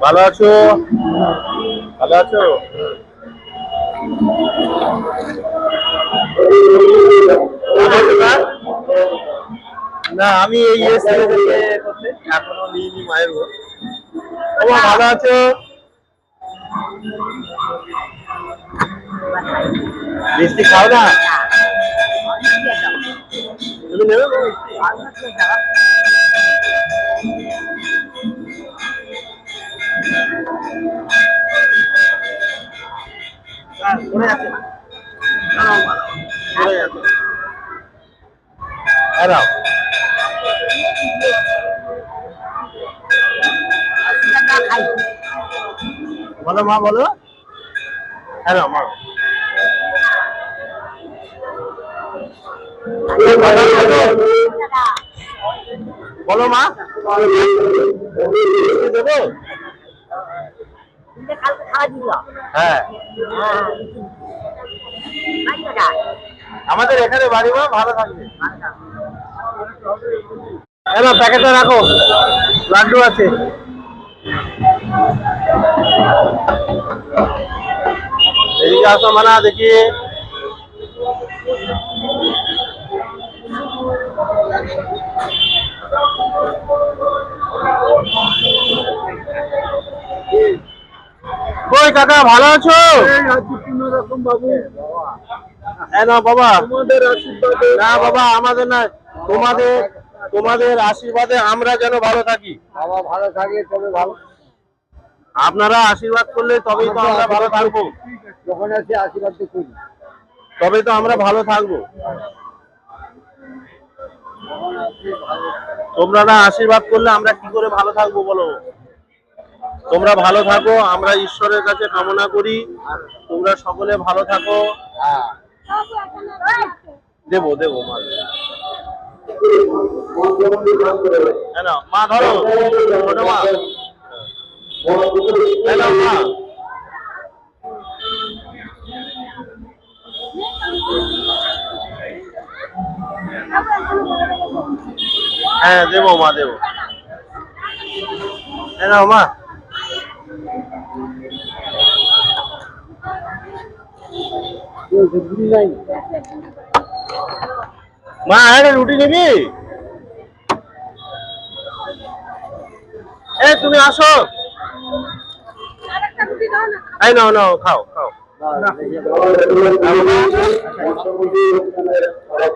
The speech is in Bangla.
ভালো আছো? ভালো আছো? না, আমি এই এখনো নিইনি মায়ের ভোট। ভালো আছো? মিষ্টি খাও না? তুমি নেবে মিষ্টি? পড়ে যাচ্ছে না, পড়ে যাচ্ছে। বলো মা, বলো। হ্যাঁ মা, বলো মা, দেবো? হ্যাঁ, আমাদের এখানে বাড়ি, মা ভালো থাকবে। প্যাকেটটা রাখো, লাড্ডু আছে। এদিকে আসো মানা, দেখি। কই কাকা, ভালো আছো? বাবু, না বাবা, না বাবা, আমাদের না, তোমাদের আশীর্বাদে আমরা যেন ভালো থাকি। বাবা ভালো থাকি, তবে ভালো। আপনারা আশীর্বাদ করলে তবেই তো আমরা ভালো থাকবো। যখন আছে আশীর্বাদ করি, তবেই তো আমরা ভালো থাকবো। তোমরা না আশীর্বাদ করলে আমরা কি করে ভালো থাকবো বলো? তোমরা ভালো থাকো, আমরা ঈশ্বরের কাছে কামনা করি তোমরা সকলে ভালো থাকো। দেবো দেবো মা, মা ধরো, ছোট মা, মা। হ্যাঁ দেবো মা, দেবো। মা, মা একটা রুটি নিবি? তুমি আসো, এই নাও নাও, খাও খাও।